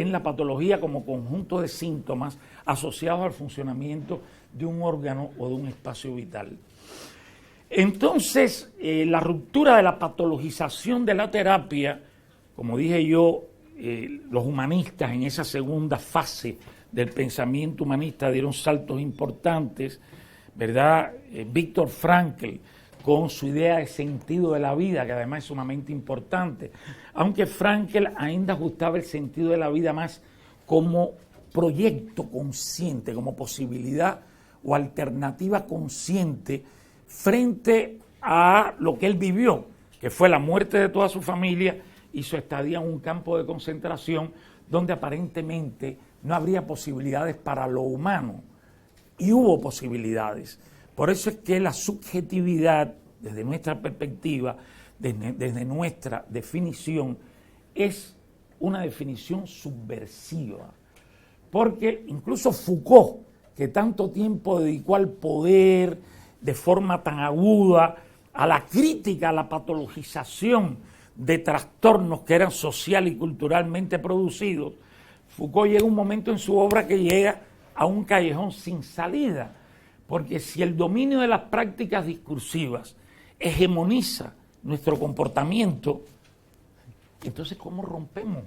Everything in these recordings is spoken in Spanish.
en la patología como conjunto de síntomas asociados al funcionamiento de un órgano o de un espacio vital. Entonces, la ruptura de la patologización de la terapia, como dije yo, los humanistas en esa segunda fase del pensamiento humanista dieron saltos importantes, ¿verdad? Viktor Frankl, con su idea de sentido de la vida, que además es sumamente importante, aunque Frankl ainda ajustaba el sentido de la vida más como proyecto consciente, como posibilidad o alternativa consciente frente a lo que él vivió, que fue la muerte de toda su familia y su estadía en un campo de concentración donde aparentemente no habría posibilidades para lo humano, y hubo posibilidades. Por eso es que la subjetividad, desde nuestra perspectiva, desde nuestra definición, es una definición subversiva. Porque incluso Foucault, que tanto tiempo dedicó al poder de forma tan aguda, a la crítica, a la patologización de trastornos que eran social y culturalmente producidos, Foucault llega un momento en su obra que llega a un callejón sin salida, porque si el dominio de las prácticas discursivas hegemoniza nuestro comportamiento, entonces ¿cómo rompemos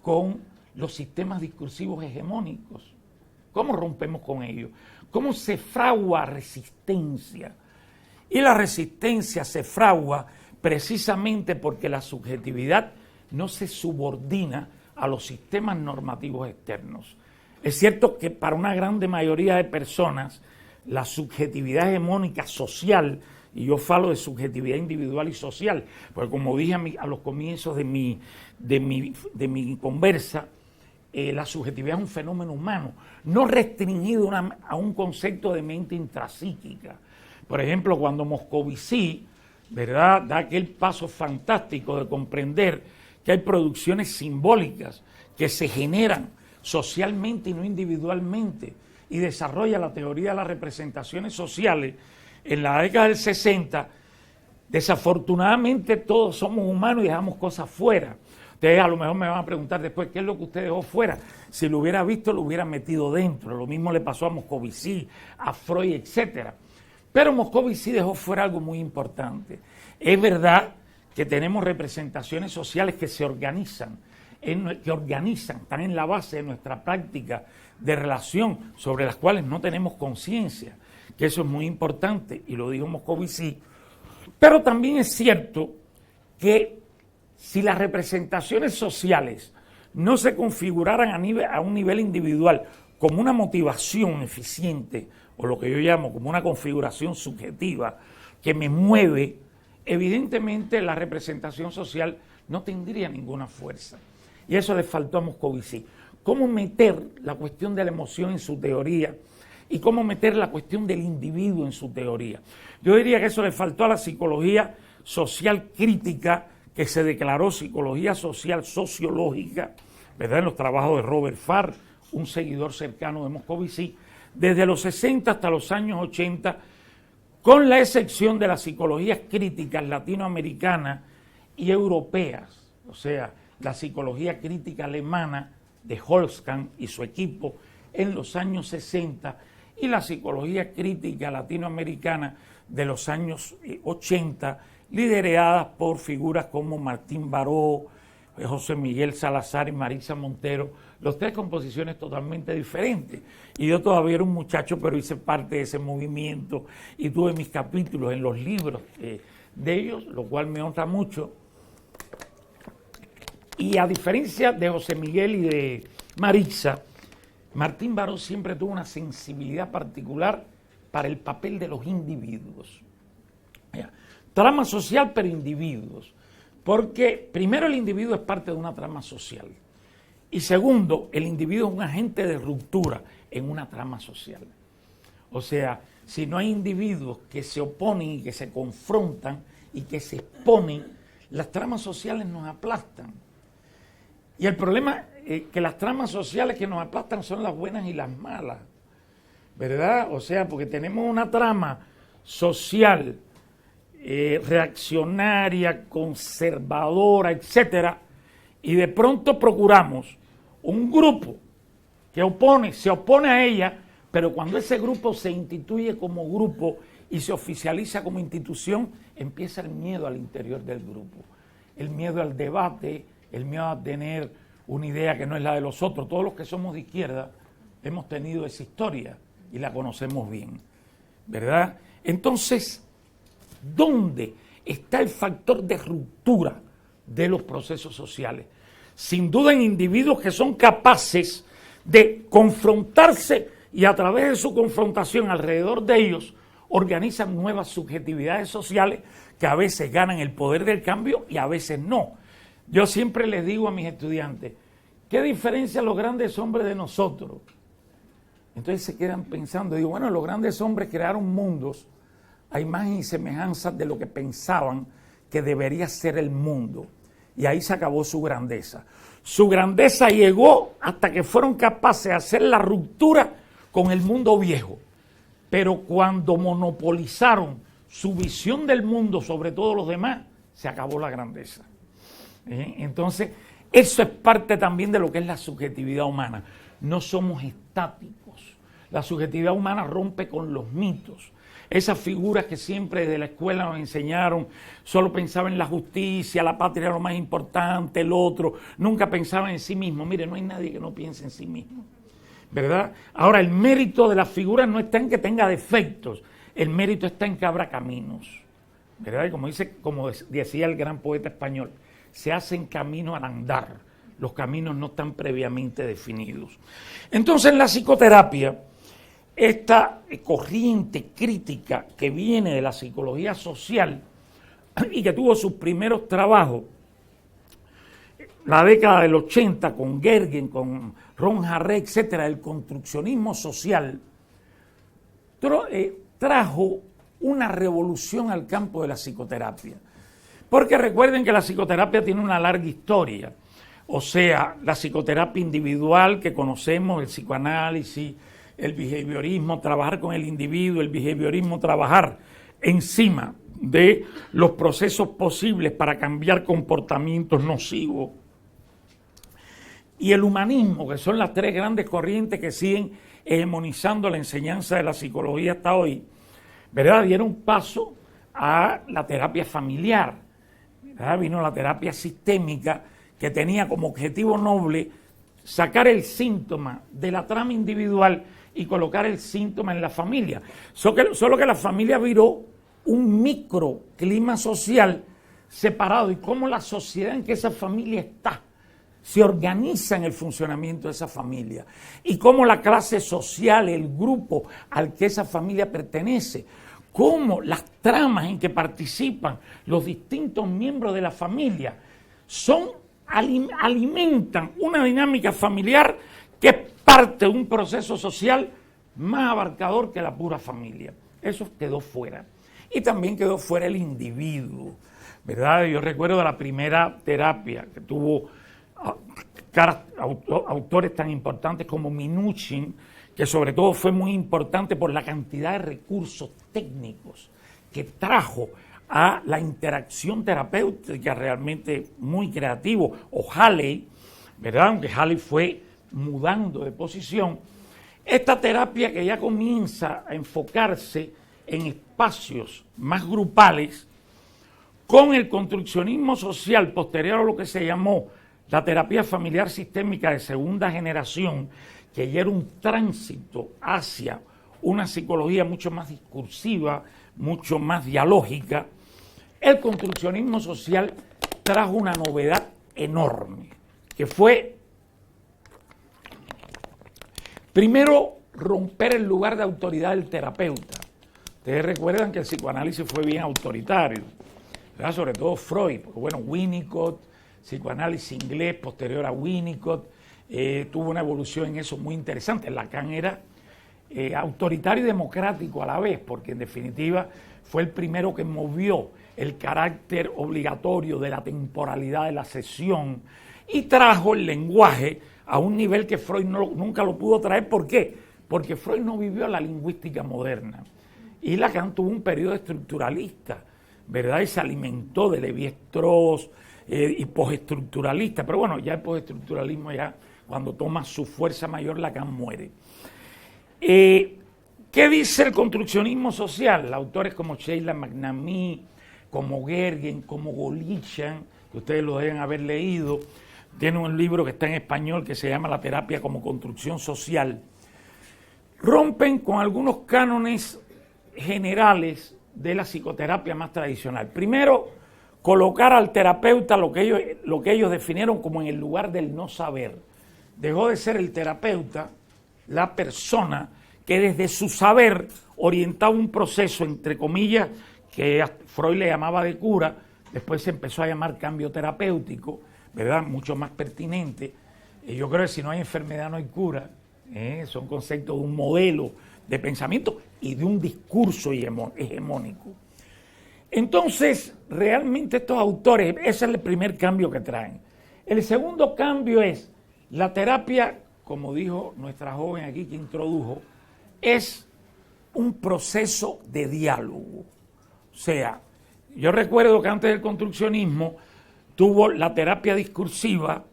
con los sistemas discursivos hegemónicos? ¿Cómo rompemos con ellos? ¿Cómo se fragua resistencia? Y la resistencia se fragua precisamente porque la subjetividad no se subordina a los sistemas normativos externos. Es cierto que para una grande mayoría de personas la subjetividad hegemónica social, y yo falo de subjetividad individual y social, porque como dije a los comienzos de mi conversa, la subjetividad es un fenómeno humano, no restringido a un concepto de mente intrapsíquica. Por ejemplo, cuando Moscovici, ¿verdad?, da aquel paso fantástico de comprender que hay producciones simbólicas que se generan socialmente y no individualmente, y desarrolla la teoría de las representaciones sociales en la década del 60, desafortunadamente todos somos humanos y dejamos cosas fuera. Ustedes a lo mejor me van a preguntar después, ¿qué es lo que usted dejó fuera? Si lo hubiera visto, lo hubiera metido dentro. Lo mismo le pasó a Moscovici, a Freud, etcétera. Pero Moscovici dejó fuera algo muy importante. Es verdad que tenemos representaciones sociales que se organizan, están en la base de nuestra práctica de relación, sobre las cuales no tenemos conciencia, que eso es muy importante, y lo dijo Moscovici. Pero también es cierto que si las representaciones sociales no se configuraran a un nivel individual como una motivación eficiente, o lo que yo llamo como una configuración subjetiva que me mueve, evidentemente la representación social no tendría ninguna fuerza. Y eso le faltó a Moscovici. ¿Cómo meter la cuestión de la emoción en su teoría y cómo meter la cuestión del individuo en su teoría? Yo diría que eso le faltó a la psicología social crítica, que se declaró psicología social sociológica, ¿verdad?, en los trabajos de Robert Farr, un seguidor cercano de Moscovici, desde los 60 hasta los años 80, con la excepción de las psicologías críticas latinoamericanas y europeas, o sea, la psicología crítica alemana de Holzkant y su equipo en los años 60 y la psicología crítica latinoamericana de los años 80, lideradas por figuras como Martín Baró, José Miguel Salazar y Marisa Montero, los tres con posiciones totalmente diferentes. Y yo todavía era un muchacho, pero hice parte de ese movimiento y tuve mis capítulos en los libros de ellos, lo cual me honra mucho. Y a diferencia de José Miguel y de Marisa, Martín Baró siempre tuvo una sensibilidad particular para el papel de los individuos. Trama social, pero individuos. Porque primero el individuo es parte de una trama social. Y segundo, el individuo es un agente de ruptura en una trama social. O sea, si no hay individuos que se oponen y que se confrontan y que se exponen, las tramas sociales nos aplastan. Y el problema es que las tramas sociales que nos aplastan son las buenas y las malas, ¿verdad? O sea, porque tenemos una trama social reaccionaria, conservadora, etcétera, y de pronto procuramos un grupo que se opone a ella, pero cuando ese grupo se instituye como grupo y se oficializa como institución, empieza el miedo al interior del grupo, el miedo al debate, el miedo a tener una idea que no es la de los otros. Todos los que somos de izquierda hemos tenido esa historia y la conocemos bien, ¿verdad? Entonces, ¿dónde está el factor de ruptura de los procesos sociales? Sin duda en individuos que son capaces de confrontarse y a través de su confrontación alrededor de ellos organizan nuevas subjetividades sociales que a veces ganan el poder del cambio y a veces no. Yo siempre les digo a mis estudiantes, ¿qué diferencia los grandes hombres de nosotros? Entonces se quedan pensando, digo, bueno, los grandes hombres crearon mundos a imagen y semejanza de lo que pensaban que debería ser el mundo. Y ahí se acabó su grandeza. Su grandeza llegó hasta que fueron capaces de hacer la ruptura con el mundo viejo. Pero cuando monopolizaron su visión del mundo sobre todos los demás, se acabó la grandeza. Entonces, eso es parte también de lo que es la subjetividad humana. No somos estáticos. La subjetividad humana rompe con los mitos. Esas figuras que siempre desde la escuela nos enseñaron, solo pensaban en la justicia, la patria era lo más importante, el otro, nunca pensaban en sí mismo. Mire, no hay nadie que no piense en sí mismo, ¿verdad? Ahora, el mérito de las figuras no está en que tenga defectos, el mérito está en que abra caminos, ¿verdad? Y como decía el gran poeta español, se hacen caminos al andar, los caminos no están previamente definidos. Entonces, en la psicoterapia, esta corriente crítica que viene de la psicología social y que tuvo sus primeros trabajos, la década del 80, con Gergen, con Ron Harré, etcétera, el construccionismo social, trajo una revolución al campo de la psicoterapia. Porque recuerden que la psicoterapia tiene una larga historia. O sea, la psicoterapia individual que conocemos, el psicoanálisis, el behaviorismo, trabajar con el individuo, el behaviorismo, trabajar encima de los procesos posibles para cambiar comportamientos nocivos. Y el humanismo, que son las tres grandes corrientes que siguen hegemonizando la enseñanza de la psicología hasta hoy, ¿verdad? Dieron paso a la terapia familiar, ¿verdad? Vino la terapia sistémica, que tenía como objetivo noble sacar el síntoma de la trama individual y colocar el síntoma en la familia. Solo que la familia viró un microclima social separado y cómo la sociedad en que esa familia está se organiza en el funcionamiento de esa familia y cómo la clase social, el grupo al que esa familia pertenece, cómo las tramas en que participan los distintos miembros de la familia alimentan una dinámica familiar que es parte de un proceso social más abarcador que la pura familia. Eso quedó fuera. Y también quedó fuera el individuo, ¿verdad? Yo recuerdo de la primera terapia que tuvo autores tan importantes como Minuchin, que sobre todo fue muy importante por la cantidad de recursos técnicos que trajo a la interacción terapéutica, realmente muy creativo, o Halley, ¿verdad? Aunque Halley fue mudando de posición. Esta terapia que ya comienza a enfocarse en espacios más grupales, con el construccionismo social posterior a lo que se llamó la terapia familiar sistémica de segunda generación, que ya era un tránsito hacia una psicología mucho más discursiva, mucho más dialógica, el construccionismo social trajo una novedad enorme, que fue, primero, romper el lugar de autoridad del terapeuta. Ustedes recuerdan que el psicoanálisis fue bien autoritario, ¿verdad? Sobre todo Freud, porque bueno, Winnicott, psicoanálisis inglés posterior a Winnicott, tuvo una evolución en eso muy interesante. Lacan era autoritario y democrático a la vez, porque en definitiva fue el primero que movió el carácter obligatorio de la temporalidad de la sesión y trajo el lenguaje a un nivel que Freud nunca lo pudo traer. ¿Por qué? Porque Freud no vivió la lingüística moderna y Lacan tuvo un periodo estructuralista, ¿verdad? Y se alimentó de Lévi-Strauss y postestructuralista, pero bueno, ya el postestructuralismo ya cuando toma su fuerza mayor, Lacan muere. ¿Qué dice el construccionismo social? Autores como Sheila McNamee, como Gergen, como Golichan, que ustedes lo deben haber leído, tiene un libro que está en español que se llama La terapia como construcción social, rompen con algunos cánones generales de la psicoterapia más tradicional. Primero, colocar al terapeuta lo que ellos definieron como en el lugar del no saber. Dejó de ser el terapeuta, la persona que desde su saber orientaba un proceso, entre comillas, que Freud le llamaba de cura, después se empezó a llamar cambio terapéutico, ¿verdad? Mucho más pertinente. Yo creo que si no hay enfermedad no hay cura. Son conceptos de un modelo de pensamiento y de un discurso hegemónico. Entonces, realmente estos autores, ese es el primer cambio que traen. El segundo cambio es la terapia, como dijo nuestra joven aquí que introdujo, es un proceso de diálogo. O sea, yo recuerdo que antes del construccionismo tuvo la terapia discursiva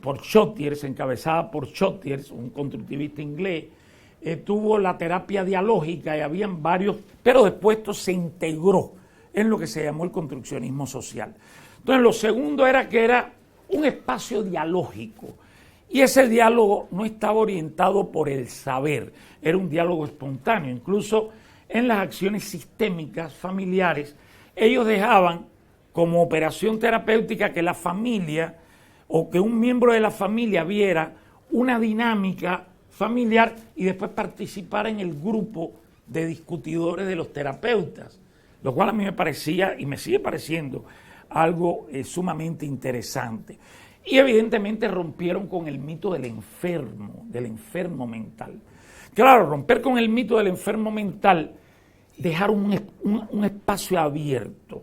por Schotters, encabezada por Schotters, un constructivista inglés, tuvo la terapia dialógica y habían varios, pero después esto se integró en lo que se llamó el construccionismo social. Entonces lo segundo era que era un espacio dialógico y ese diálogo no estaba orientado por el saber, era un diálogo espontáneo. Incluso en las acciones sistémicas familiares ellos dejaban como operación terapéutica que la familia o que un miembro de la familia viera una dinámica familiar y después participara en el grupo de discutidores de los terapeutas, lo cual a mí me parecía y me sigue pareciendo algo sumamente interesante. Y evidentemente rompieron con el mito del enfermo mental. Claro, romper con el mito del enfermo mental, dejar un espacio abierto,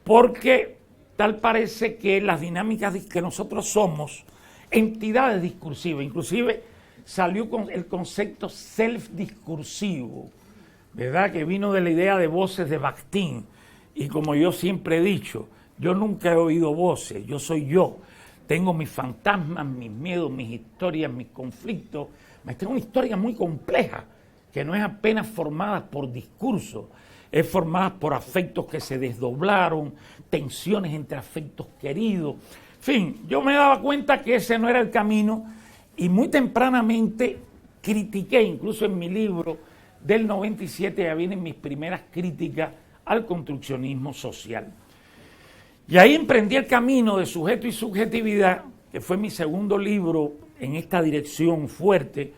porque tal parece que las dinámicas que nosotros somos entidades discursivas, inclusive salió con el concepto self-discursivo, ¿verdad? Que vino de la idea de voces de Bakhtin. Y como yo siempre he dicho, yo nunca he oído voces, yo soy yo. Tengo mis fantasmas, mis miedos, mis historias, mis conflictos. Tengo una historia muy compleja, que no es apenas formada por discursos, es formada por afectos que se desdoblaron, tensiones entre afectos queridos. En fin, yo me daba cuenta que ese no era el camino y muy tempranamente critiqué, incluso en mi libro del 97 ya vienen mis primeras críticas al construccionismo social. Y ahí emprendí el camino de Sujeto y Subjetividad, que fue mi segundo libro en esta dirección fuerte,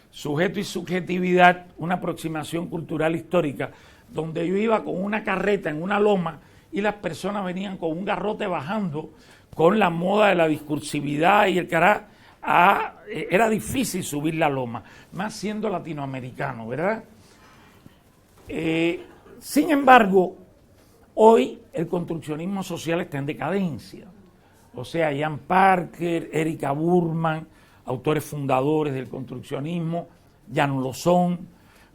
Sujeto y Subjetividad, una aproximación cultural histórica, donde yo iba con una carreta en una loma y las personas venían con un garrote bajando con la moda de la discursividad y el cará. Era difícil subir la loma, más siendo latinoamericano, ¿verdad? Sin embargo, hoy el construccionismo social está en decadencia. O sea, Jan Parker, Erika Burman, autores fundadores del construccionismo, ya no lo son,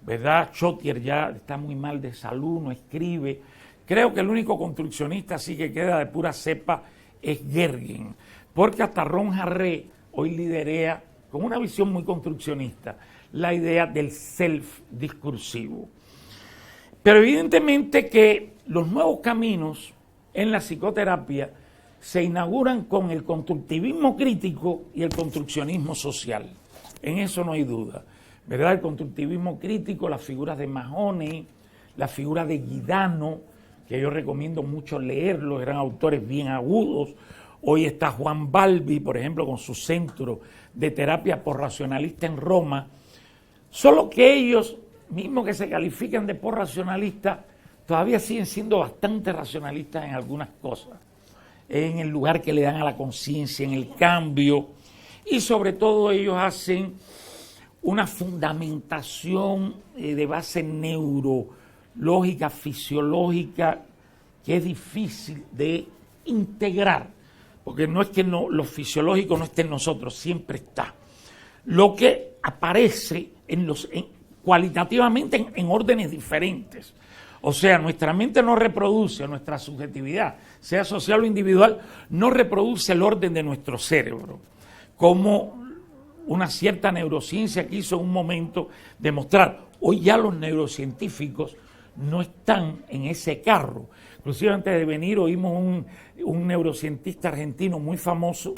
¿verdad? Schotter ya está muy mal de salud, no escribe. Creo que el único construccionista así que queda de pura cepa es Gergen, porque hasta Ron Harré hoy liderea, con una visión muy construccionista, la idea del self-discursivo. Pero evidentemente que los nuevos caminos en la psicoterapia se inauguran con el constructivismo crítico y el construccionismo social. En eso no hay duda, ¿verdad? El constructivismo crítico, las figuras de Mahoney, la figura de Guidano, que yo recomiendo mucho leerlo, eran autores bien agudos. Hoy está Juan Balbi, por ejemplo, con su centro de terapia posracionalista en Roma. Solo que ellos, mismos que se califican de posracionalistas, todavía siguen siendo bastante racionalistas en algunas cosas, en el lugar que le dan a la conciencia, en el cambio, y sobre todo ellos hacen una fundamentación de base neurológica, fisiológica, que es difícil de integrar, porque no es que lo fisiológico no esté en nosotros, siempre está. Lo que aparece cualitativamente en órdenes diferentes. O sea, nuestra mente no reproduce, nuestra subjetividad, sea social o individual, no reproduce el orden de nuestro cerebro. como una cierta neurociencia quiso en un momento demostrar. Hoy ya los neurocientíficos no están en ese carro. Inclusive antes de venir oímos un neurocientista argentino muy famoso,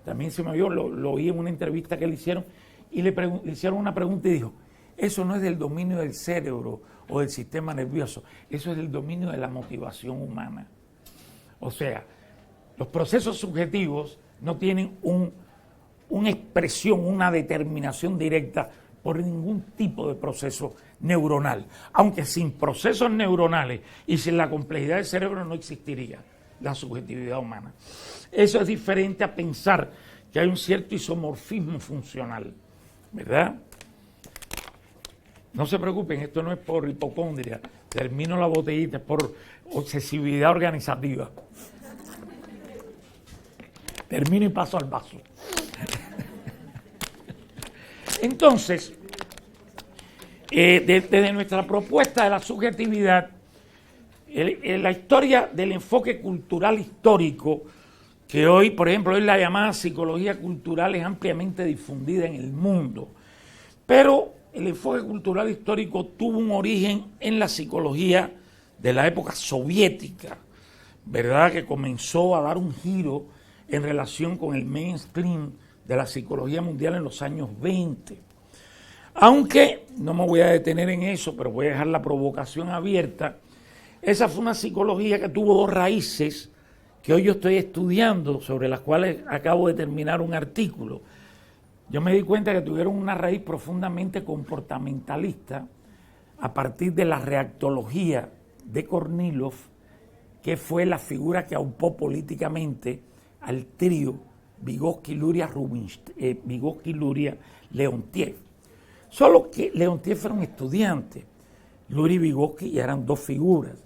también se me oyó, lo oí en una entrevista que le hicieron, y le hicieron una pregunta y dijo, eso no es del dominio del cerebro o del sistema nervioso, eso es del dominio de la motivación humana. O sea, los procesos subjetivos no tienen una expresión, una determinación directa por ningún tipo de proceso neuronal. Aunque sin procesos neuronales y sin la complejidad del cerebro no existiría la subjetividad humana. Eso es diferente a pensar que hay un cierto isomorfismo funcional, ¿verdad? No se preocupen, esto no es por hipocondria, termino la botellita, es por obsesividad organizativa. Termino y paso al vaso. Entonces, desde nuestra propuesta de la subjetividad, la historia del enfoque cultural histórico, que hoy, por ejemplo, hoy la llamada psicología cultural es ampliamente difundida en el mundo, pero el enfoque cultural histórico tuvo un origen en la psicología de la época soviética, ¿verdad? Que comenzó a dar un giro en relación con el mainstream de la psicología mundial en los años 20. Aunque no me voy a detener en eso, pero voy a dejar la provocación abierta. Esa fue una psicología que tuvo dos raíces que hoy yo estoy estudiando, sobre las cuales acabo de terminar un artículo. Yo me di cuenta que tuvieron una raíz profundamente comportamentalista a partir de la reactología de Kornilov, que fue la figura que aupó políticamente al trío Vygotsky-Luria-Leontiev. Solo que Leontiev era un estudiante, Luria y Vygotsky ya eran dos figuras.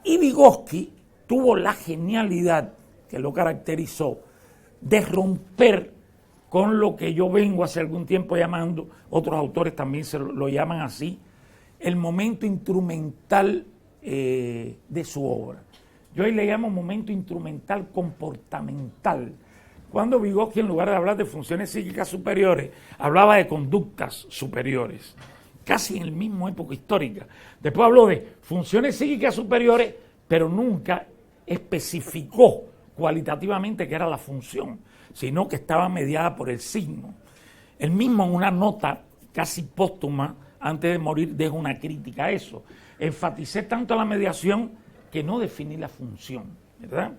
Y Vygotsky tuvo la genialidad que lo caracterizó de romper con lo que yo vengo hace algún tiempo llamando, otros autores también lo llaman así, el momento instrumental de su obra. Yo hoy le llamo momento instrumental comportamental. Cuando Vygotsky, en lugar de hablar de funciones psíquicas superiores, hablaba de conductas superiores, casi en el mismo época histórica. Después habló de funciones psíquicas superiores, pero nunca especificó cualitativamente qué era la función, sino que estaba mediada por el signo. Él mismo en una nota casi póstuma, antes de morir, deja una crítica a eso. Enfaticé tanto la mediación que no definí la función, ¿verdad?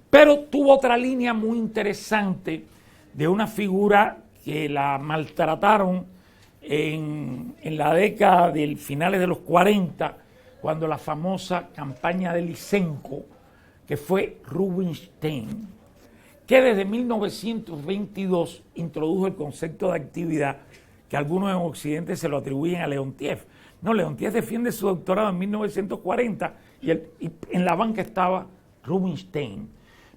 Pero tuvo otra línea muy interesante de una figura que la maltrataron en la década del finales de los 40, cuando la famosa campaña de Lysenko, que fue Rubinstein, que desde 1922 introdujo el concepto de actividad, que algunos en Occidente se lo atribuyen a Leontiev. No, Leontiev defiende su doctorado en 1940 y en la banca estaba Rubinstein,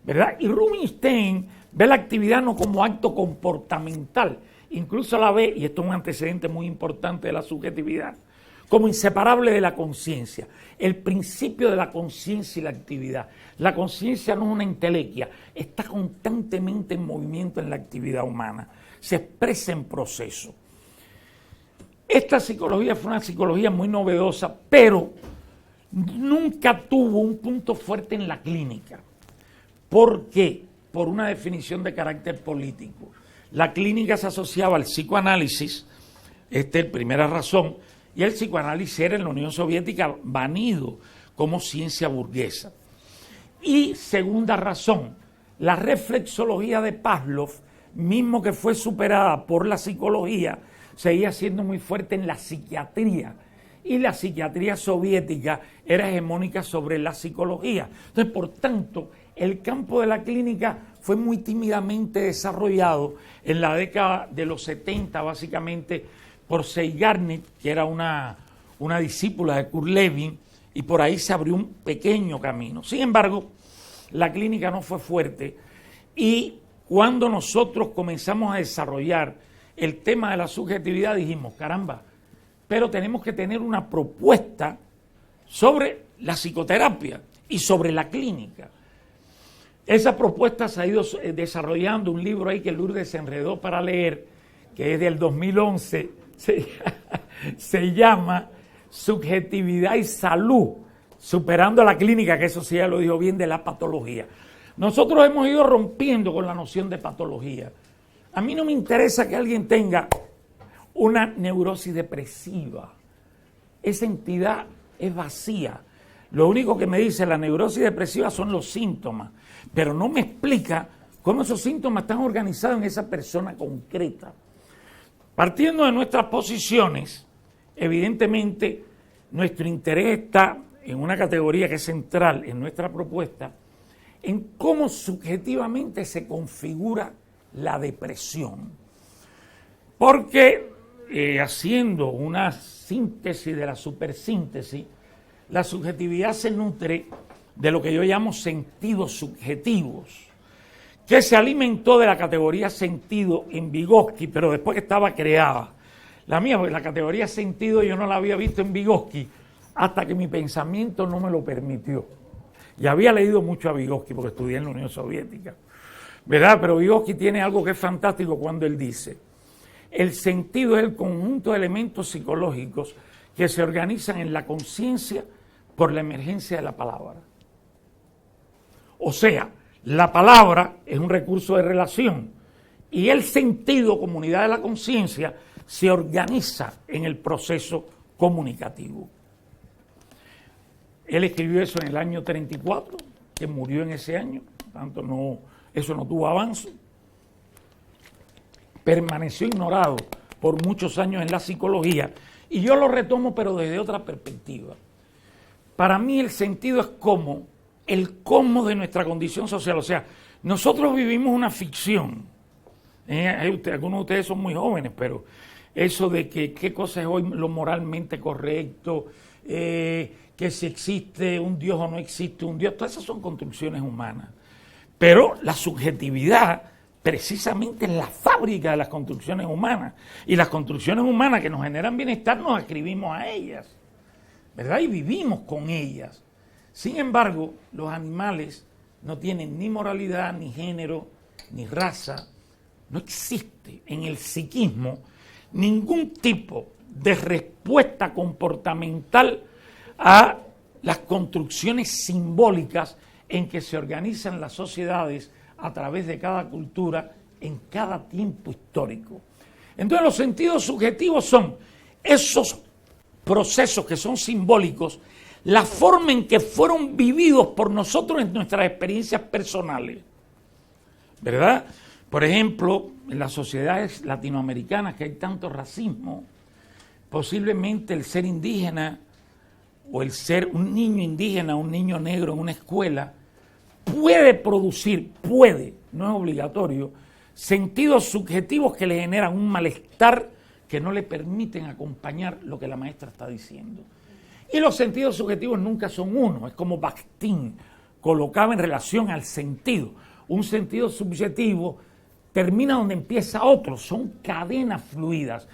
¿verdad? Y Rubinstein ve la actividad no como acto comportamental, incluso la ve, y esto es un antecedente muy importante de la subjetividad, como inseparable de la conciencia, el principio de la conciencia y la actividad. La conciencia no es una entelequia, está constantemente en movimiento en la actividad humana, se expresa en proceso. Esta psicología fue una psicología muy novedosa, pero nunca tuvo un punto fuerte en la clínica. ¿Por qué? Por una definición de carácter político. La clínica se asociaba al psicoanálisis, esta es la primera razón, y el psicoanálisis era en la Unión Soviética banido como ciencia burguesa. Y segunda razón, la reflexología de Pavlov, mismo que fue superada por la psicología, seguía siendo muy fuerte en la psiquiatría. Y la psiquiatría soviética era hegemónica sobre la psicología. Entonces, por tanto, el campo de la clínica fue muy tímidamente desarrollado en la década de los 70, básicamente por Seigarnik, que era una discípula de Kurt Lewin, y por ahí se abrió un pequeño camino. Sin embargo, la clínica no fue fuerte, y cuando nosotros comenzamos a desarrollar el tema de la subjetividad, dijimos, caramba, pero tenemos que tener una propuesta sobre la psicoterapia y sobre la clínica. Esa propuesta se ha ido desarrollando, un libro ahí que Lourdes se enredó para leer, que es del 2011, se llama Subjetividad y Salud, superando la clínica, que eso sí ya lo dijo bien, de la patología. Nosotros hemos ido rompiendo con la noción de patología. A mí no me interesa que alguien tenga una neurosis depresiva. Esa entidad es vacía. Lo único que me dice la neurosis depresiva son los síntomas, pero no me explica cómo esos síntomas están organizados en esa persona concreta. Partiendo de nuestras posiciones, evidentemente nuestro interés está en una categoría que es central en nuestra propuesta, en cómo subjetivamente se configura la depresión. Porque haciendo una síntesis de la supersíntesis, la subjetividad se nutre de lo que yo llamo sentidos subjetivos, que se alimentó de la categoría sentido en Vygotsky, pero después que estaba creada. La mía, porque la categoría sentido yo no la había visto en Vygotsky hasta que mi pensamiento no me lo permitió. Y había leído mucho a Vygotsky porque estudié en la Unión Soviética, ¿verdad? Pero Vygotsky tiene algo que es fantástico cuando él dice: el sentido es el conjunto de elementos psicológicos que se organizan en la conciencia por la emergencia de la palabra. O sea, la palabra es un recurso de relación y el sentido, comunidad de la conciencia, se organiza en el proceso comunicativo. Él escribió eso en el año 34, que murió en ese año, tanto eso no tuvo avance. Permaneció ignorado por muchos años en la psicología y yo lo retomo pero desde otra perspectiva. Para mí el sentido es como el cómo de nuestra condición social, o sea, nosotros vivimos una ficción. Algunos de ustedes son muy jóvenes, pero eso de que qué cosa es hoy lo moralmente correcto, que si existe un Dios o no existe un Dios, todas esas son construcciones humanas. Pero la subjetividad precisamente es la fábrica de las construcciones humanas. Y las construcciones humanas que nos generan bienestar nos ascribimos a ellas, ¿verdad? Y vivimos con ellas. Sin embargo, los animales no tienen ni moralidad, ni género, ni raza. No existe en el psiquismo ningún tipo de respuesta comportamental a las construcciones simbólicas en que se organizan las sociedades a través de cada cultura en cada tiempo histórico. Entonces los sentidos subjetivos son esos procesos que son simbólicos, la forma en que fueron vividos por nosotros en nuestras experiencias personales, ¿verdad? Por ejemplo, en las sociedades latinoamericanas que hay tanto racismo, posiblemente el ser indígena o el ser un niño indígena, un niño negro en una escuela, puede producir, no es obligatorio, sentidos subjetivos que le generan un malestar que no le permiten acompañar lo que la maestra está diciendo. Y los sentidos subjetivos nunca son uno, es como Bakhtin colocaba en relación al sentido. Un sentido subjetivo termina donde empieza otro, son cadenas fluidas.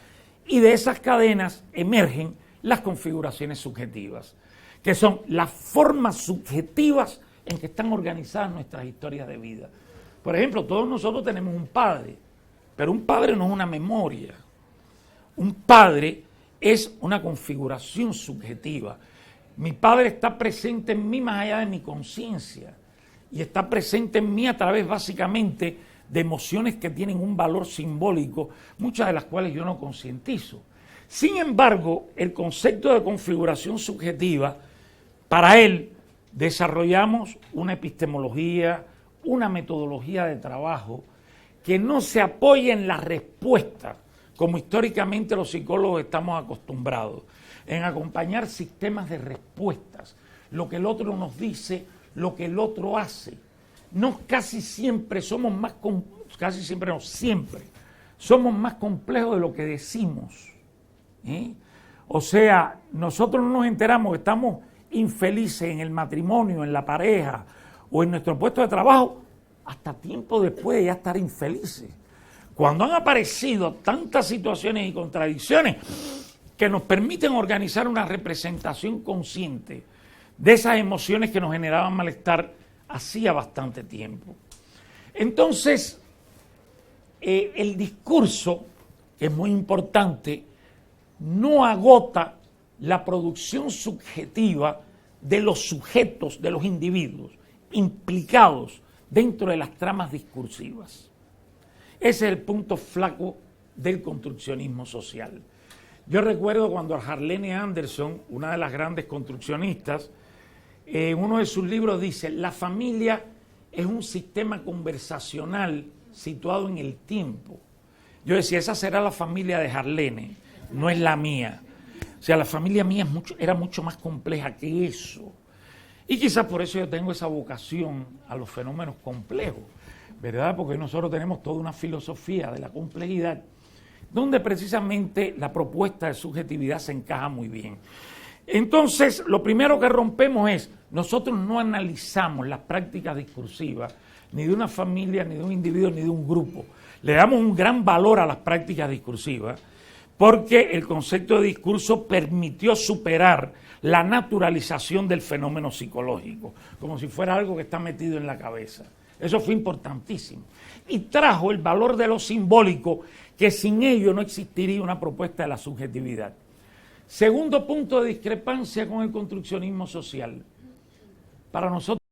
Y de esas cadenas emergen las configuraciones subjetivas, que son las formas subjetivas en que están organizadas nuestras historias de vida. Por ejemplo, todos nosotros tenemos un padre, pero un padre no es una memoria. Un padre es una configuración subjetiva. Mi padre está presente en mí más allá de mi conciencia y está presente en mí a través básicamente de emociones que tienen un valor simbólico, muchas de las cuales yo no concientizo. Sin embargo, el concepto de configuración subjetiva, para él desarrollamos una epistemología, una metodología de trabajo que no se apoya en la respuesta, como históricamente los psicólogos estamos acostumbrados, en acompañar sistemas de respuestas, lo que el otro nos dice, lo que el otro hace. No casi siempre somos más, siempre somos más complejos de lo que decimos. O sea, nosotros no nos enteramos que estamos infelices en el matrimonio, en la pareja o en nuestro puesto de trabajo hasta tiempo después de ya estar infelices. Cuando han aparecido tantas situaciones y contradicciones que nos permiten organizar una representación consciente de esas emociones que nos generaban malestar hacía bastante tiempo. Entonces, el discurso, que es muy importante, no agota la producción subjetiva de los sujetos, de los individuos implicados dentro de las tramas discursivas. Ese es el punto flaco del construccionismo social. Yo recuerdo cuando Arlene Anderson, una de las grandes construccionistas, en uno de sus libros dice: la familia es un sistema conversacional situado en el tiempo. Yo decía, esa será la familia de Arlene, no es la mía. O sea, la familia mía era mucho más compleja que eso. Y quizás por eso yo tengo esa vocación a los fenómenos complejos, ¿verdad? Porque nosotros tenemos toda una filosofía de la complejidad, donde precisamente la propuesta de subjetividad se encaja muy bien. Entonces, lo primero que rompemos es, nosotros no analizamos las prácticas discursivas ni de una familia, ni de un individuo, ni de un grupo. Le damos un gran valor a las prácticas discursivas porque el concepto de discurso permitió superar la naturalización del fenómeno psicológico, como si fuera algo que está metido en la cabeza. Eso fue importantísimo. Y trajo el valor de lo simbólico, que sin ello no existiría una propuesta de la subjetividad. Segundo punto de discrepancia con el construccionismo social. Para nosotros